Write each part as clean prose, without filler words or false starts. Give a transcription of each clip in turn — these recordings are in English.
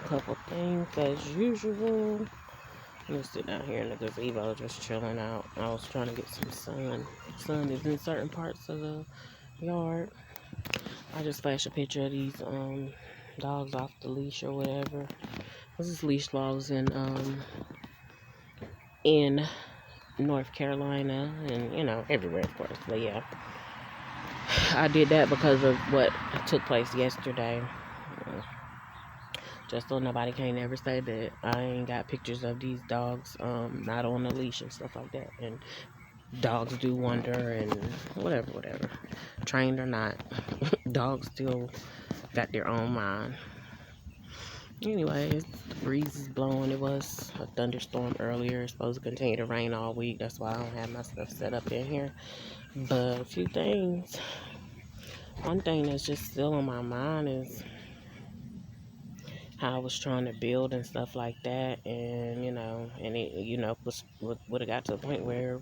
couple things as usual. I'm gonna sit down here in the gazebo just chilling out. I was trying to get some sun. Sun is in certain parts of the yard. I just flashed a picture of these dogs off the leash or whatever. This is leash laws in North Carolina and everywhere, of course. But yeah, I did that because of what took place yesterday. Just so nobody can't ever say that I ain't got pictures of these dogs not on the leash and stuff like that. And dogs do wonder and whatever. Trained or not, dogs still got their own mind. Anyways, the breeze is blowing. It was a thunderstorm earlier. It's supposed to continue to rain all week. That's why I don't have my stuff set up in here. But a few things. One thing that's just still on my mind is how I was trying to build and stuff like that, and it would have got to a point where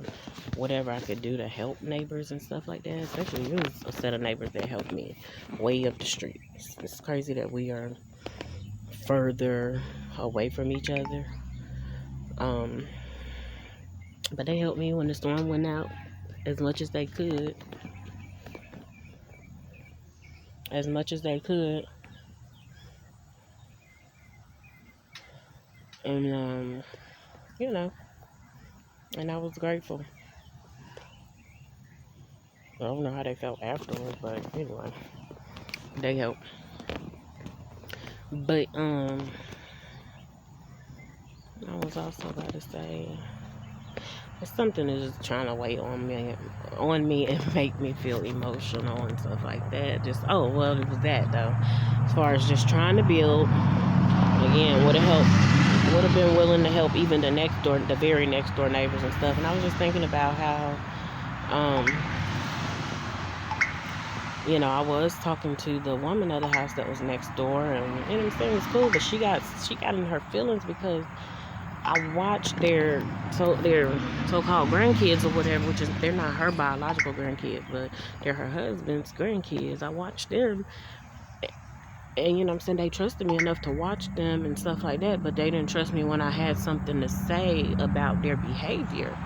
whatever I could do to help neighbors and stuff like that, especially it was a set of neighbors that helped me way up the street. It's crazy that we are further away from each other, but they helped me when the storm went out as much as they could. And and I was grateful. I don't know how they felt afterwards, but anyway, they helped. But I was also about to say it's something that's just trying to weigh on me and make me feel emotional and stuff like that. Just it was that though. As far as just trying to build again, would have been willing to help even the very next door neighbors and stuff. And I was just thinking about how I was talking to the woman of the house that was next door, and I'm saying it's cool, but she got in her feelings because I watched their so-called grandkids or whatever, which is they're not her biological grandkids, but they're her husband's grandkids. I watched them, and they trusted me enough to watch them and stuff like that, but they didn't trust me when I had something to say about their behavior.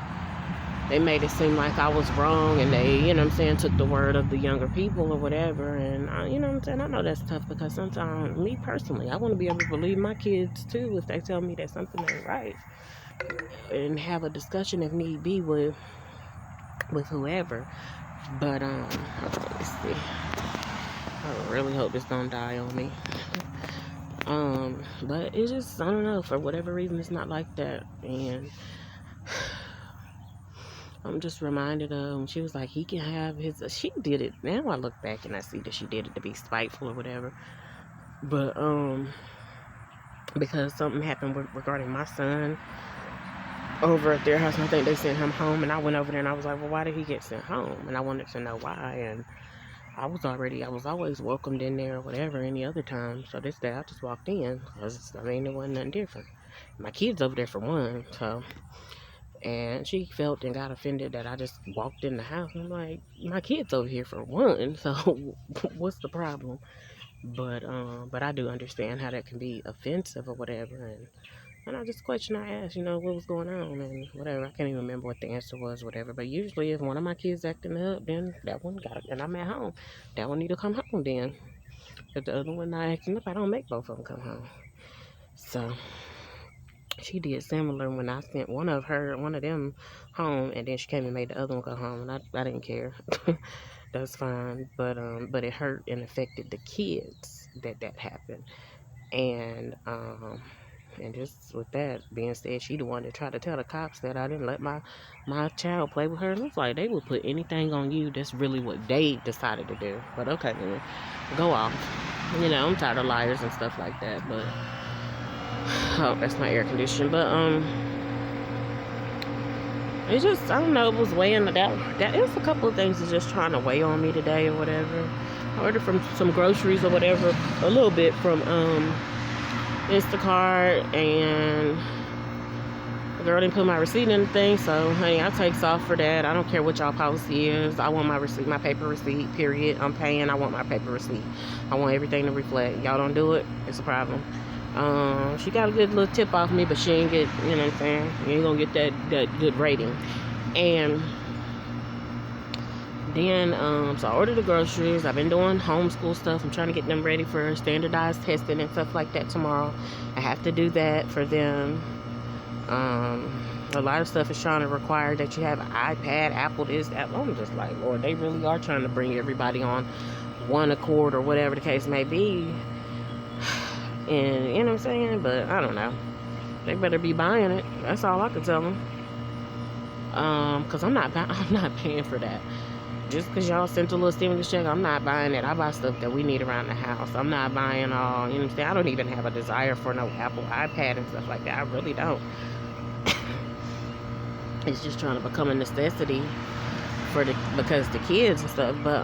They made it seem like I was wrong, and they, took the word of the younger people or whatever. And, I know that's tough because sometimes, me personally, I want to be able to believe my kids, too, if they tell me that something ain't right. And have a discussion if need be with whoever. But, let's see. I really hope this don't die on me. But it's just, I don't know, for whatever reason, it's not like that. And I'm just reminded of, she was like, he can have his, she did it, now I look back and I see that she did it to be spiteful or whatever, but, because something happened regarding my son over at their house, and I think they sent him home, and I went over there and I was like, well, why did he get sent home? And I wanted to know why, and I was always welcomed in there or whatever any other time, so this day I just walked in, because, it wasn't nothing different. My kid's over there for one, so... And she felt and got offended that I just walked in the house. I'm like, my kid's over here for one, so what's the problem? But I do understand how that can be offensive or whatever. And I just question I asked, what was going on and whatever. I can't even remember what the answer was, whatever. But usually if one of my kids acting up, then that one got it, and I'm at home. That one need to come home then. If the other one not acting up, I don't make both of them come home. So... she did similar when I sent one of them home, and then she came and made the other one go home, and I didn't care. That's fine, but it hurt and affected the kids that happened, and just with that being said, she the one that tried to tell the cops that I didn't let my child play with her. It looks like they would put anything on you. That's really what they decided to do. But okay, then go off. I'm tired of liars and stuff like that, but. Oh, that's my air conditioning. But it's just, I don't know, it was weighing that it was a couple of things that's just trying to weigh on me today or whatever. I ordered from some groceries or whatever, a little bit from Instacart, and the girl didn't put my receipt in the thing, so honey, I takes off for that. I don't care what y'all policy is. I want my receipt, my paper receipt, period. I'm paying, I want my paper receipt. I want everything to reflect. Y'all don't do it, it's a problem. She got a good little tip off me, but she ain't get, you know what I'm saying? You ain't gonna get that good rating. And then, so I ordered the groceries. I've been doing homeschool stuff. I'm trying to get them ready for standardized testing and stuff like that tomorrow. I have to do that for them. A lot of stuff is trying to require that you have an iPad, Apple this, that. I'm just like, Lord, they really are trying to bring everybody on one accord or whatever the case may be. And, you know what I'm saying? But, I don't know. They better be buying it. That's all I can tell them. Because I'm not paying for that. Just because y'all sent a little stimulus check, I'm not buying it. I buy stuff that we need around the house. I'm not buying all, you know what I'm saying? I don't even have a desire for no Apple iPad and stuff like that. I really don't. It's just trying to become a necessity because the kids and stuff. But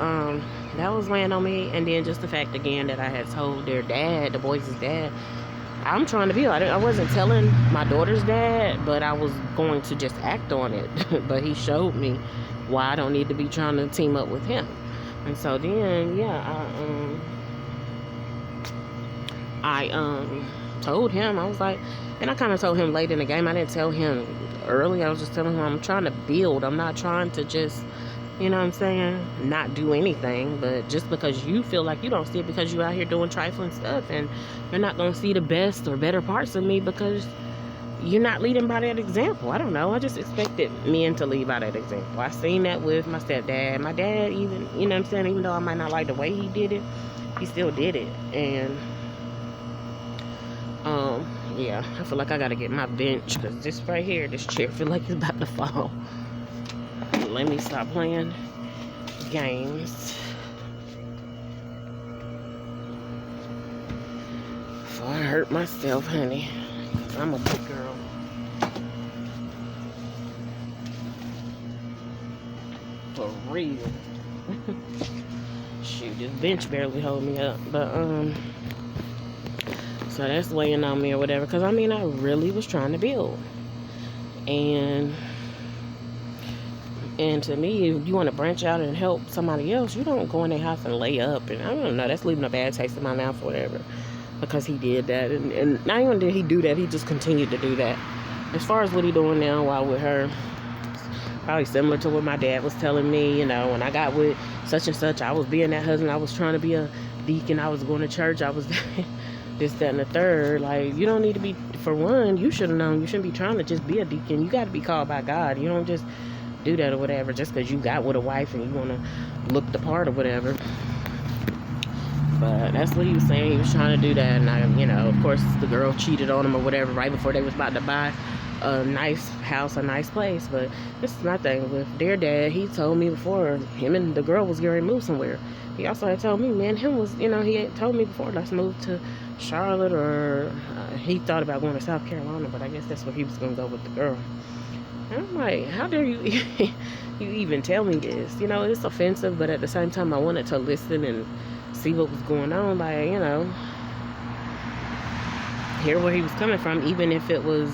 that was weighing on me. And then just the fact again that I had told their dad, the boys' dad, I'm trying to be like, I wasn't telling my daughter's dad, but I was going to just act on it. But he showed me why I don't need to be trying to team up with him. And so then, yeah, I told him, I was like, and I kind of told him late in the game. I didn't tell him early. I was just telling him I'm trying to build. I'm not trying to just, you know what I'm saying, not do anything. But just because you feel like you don't see it because you're out here doing trifling stuff, and you're not going to see the best or better parts of me because you're not leading by that example. I don't know. I just expected men to lead by that example. I seen that with my stepdad. My dad even, you know what I'm saying, even though I might not like the way he did it, he still did it. And yeah, I feel like I gotta get my bench because this right here, this chair feel like it's about to fall. Let me stop playing games before I hurt myself, honey. I'm a big girl. For real. Shoot, this bench barely hold me up. But, so that's weighing on me or whatever. Because, I mean, I really was trying to build. And to me, if you want to branch out and help somebody else, you don't go in their house and lay up. And I don't know, that's leaving a bad taste in my mouth or whatever. Because he did that. And not even did he do that, he just continued to do that. As far as what he doing now while with her, probably similar to what my dad was telling me. You know, when I got with such and such, I was being that husband. I was trying to be a deacon. I was going to church. I was this, that, and the third. Like, you don't need to be, for one, you should have known. You shouldn't be trying to just be a deacon. You got to be called by God. You don't just do that or whatever just because you got with a wife and you want to look the part or whatever. But that's what he was saying. He was trying to do that. And, I, you know, of course, the girl cheated on him or whatever right before they was about to buy a nice house, a nice place. But this is my thing with their dad. He told me before him and the girl was going to move somewhere. He also had told me, man, him was, you know, he had told me before, let's move to Charlotte, or he thought about going to South Carolina, but I guess that's where he was going to go with the girl. And I'm like, how dare you you even tell me this? You know, it's offensive, but at the same time, I wanted to listen and see what was going on, like, you know, hear where he was coming from, even if it was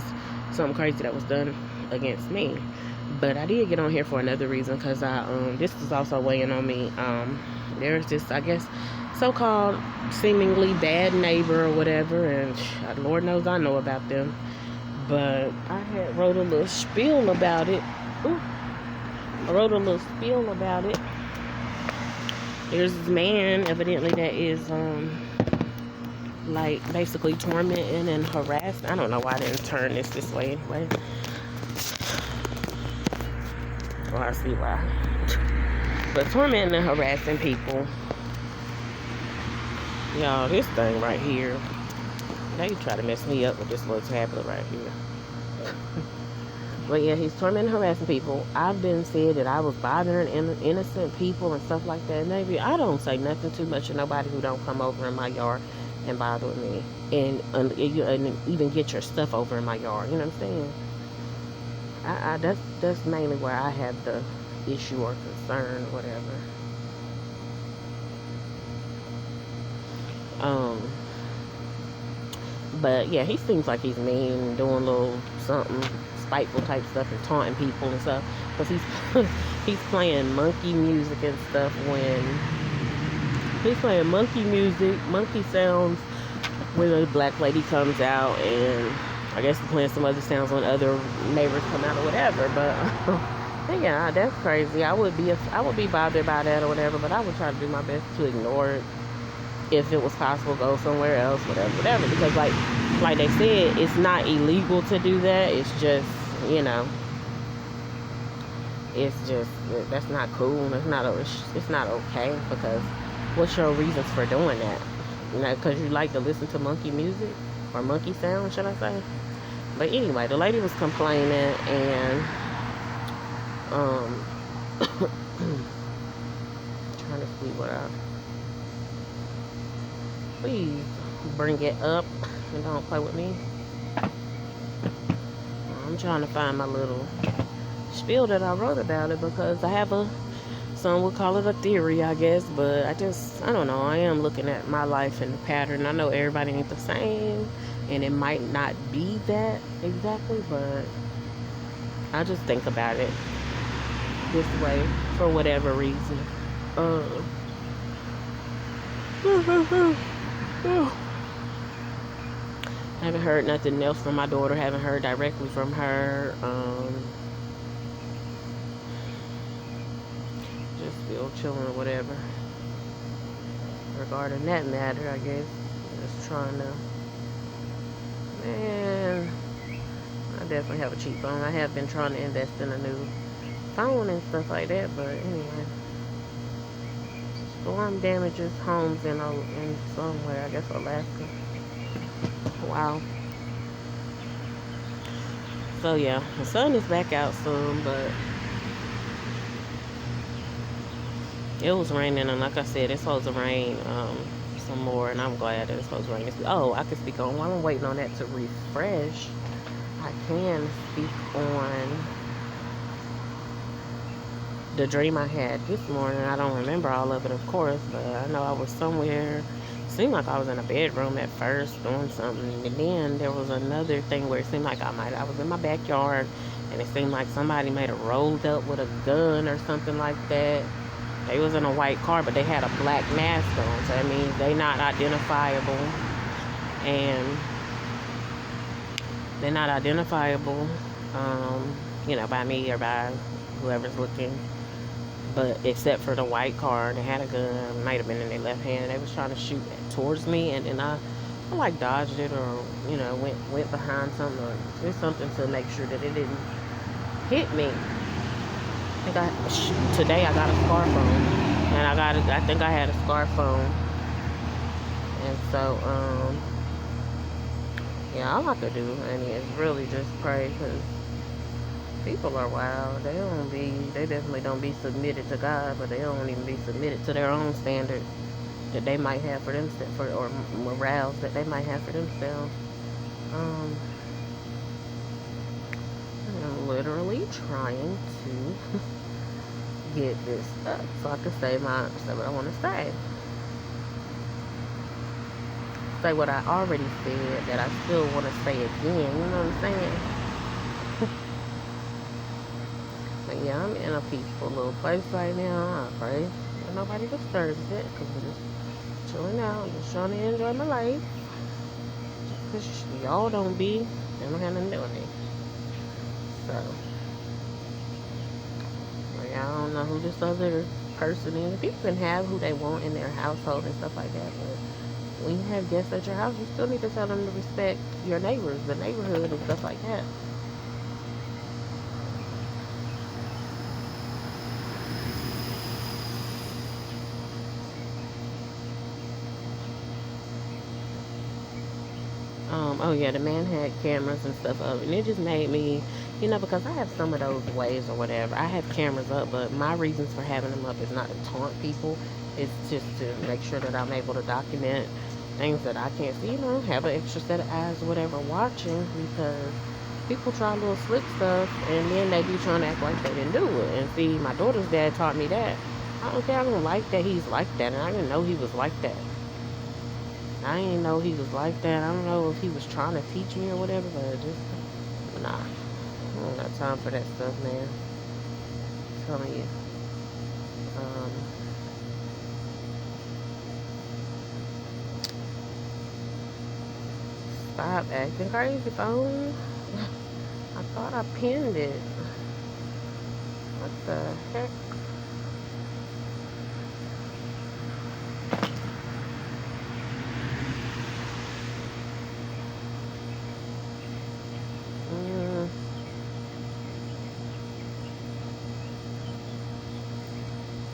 something crazy that was done against me. But I did get on here for another reason, because this is also weighing on me. There's this, I guess, so-called seemingly bad neighbor or whatever, and Lord knows I know about them, but I had wrote a little spiel about it. There's this man, evidently, that is, like, basically tormenting and harassing. I don't know why I didn't turn this way anyway. Well, I see why. But tormenting and harassing people. Y'all, this thing right here, they try to mess me up with this little tablet right here. But yeah, he's tormenting and harassing people. I've been said that I was bothering innocent people and stuff like that. Maybe I don't say nothing too much to nobody who don't come over in my yard and bother with me, and even get your stuff over in my yard. You know what I'm saying? That's mainly where I have the issue or concern, whatever. But yeah, he seems like he's mean, doing a little something spiteful type stuff and taunting people and stuff, because he's playing monkey music and stuff. When he's playing monkey music, monkey sounds when the black lady comes out, and I guess playing some other sounds when other neighbors come out or whatever. But yeah, that's crazy. I would be bothered by that or whatever, but I would try to do my best to ignore it if it was possible. Go somewhere else, whatever. Because like they said, it's not illegal to do that. It's just, you know, it's just that's not cool. It's not okay, because what's your reasons for doing that? You know, because you like to listen to monkey music or monkey sound, should I say? But anyway, the lady was complaining, and trying to see what I please bring it up and don't play with me. I'm trying to find my little spiel that I wrote about it, because I have some would call it a theory, I guess, but I don't know. I am looking at my life and the pattern. I know everybody ain't the same, and it might not be that exactly, but I just think about it this way for whatever reason. I haven't heard nothing else from my daughter. Haven't heard directly from her. Just still chilling or whatever. Regarding that matter, I guess. Just trying to. Man, I definitely have a cheap phone. I have been trying to invest in a new phone and stuff like that, but anyway. Storm damages homes in somewhere, I guess Alaska. Wow. So yeah, the sun is back out soon, but it was raining, and like I said, it's supposed to rain some more, and I'm glad that it's supposed to rain. Oh, I can speak on while I'm waiting on that to refresh. I can speak on the dream I had this morning. I don't remember all of it, of course, but I know I was somewhere. Seemed like I was in a bedroom at first doing something, and then there was another thing where it seemed like I was in my backyard, and it seemed like somebody might have rolled up with a gun or something like that. They was in a white car, but they had a black mask on, so that means they not identifiable, and they're not identifiable, you know, by me or by whoever's looking. But except for the white car, they had a gun, might have been in their left hand. They was trying to shoot towards me, and then I like dodged it, or you know, went behind something, or did something to make sure that it didn't hit me. Today I got a scar phone, and I think I had a scar phone, and so yeah, all I could do, and is really just pray, because people are wild. They definitely don't be submitted to God, but they don't even be submitted to their own standards that they might have for themselves, or morals that they might have for themselves. I'm literally trying to get this up so I can say what I want to say. Say what I already said that I still want to say again. You know what I'm saying? But yeah, I'm in a peaceful little place right now. I pray that nobody disturbs it, because I'm just chilling out, just trying to enjoy my life. Just because y'all don't don't have nothing to do with it. So, like, I don't know who this other person is. People can have who they want in their household and stuff like that, but when you have guests at your house, you still need to tell them to respect your neighbors, the neighborhood, and stuff like that. Oh yeah, the man had cameras and stuff up, and it just made me, you know, because I have some of those ways or whatever. I have cameras up, but my reasons for having them up is not to taunt people. It's just to make sure that I'm able to document things that I can't see, you know, have an extra set of eyes or whatever watching, because people try little slick stuff, and then they be trying to act like they didn't do it. And see, my daughter's dad taught me that. I don't like that he's like that, and I didn't know he was like that. I didn't know he was like that. I don't know if he was trying to teach me or whatever, but just, nah. I don't got time for that stuff, man. I'm telling you. Stop acting crazy, phone. I thought I pinned it. What the heck?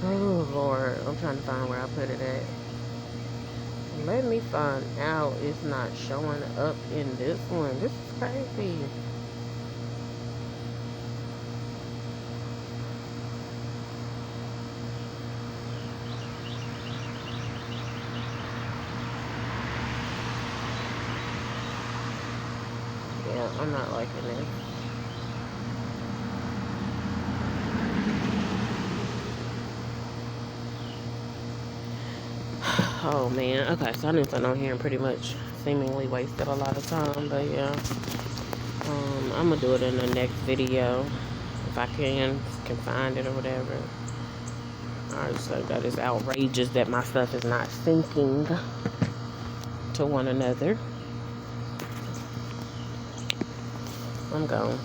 Oh, Lord. I'm trying to find where I put it at. Let me find out it's not showing up in this one. This is crazy. Yeah, I'm not liking this. Oh man, okay, so I didn't sit on here and pretty much seemingly wasted a lot of time, but yeah. I'm gonna do it in the next video if I can find it or whatever. Alright, so that is outrageous that my stuff is not syncing to one another. I'm gone.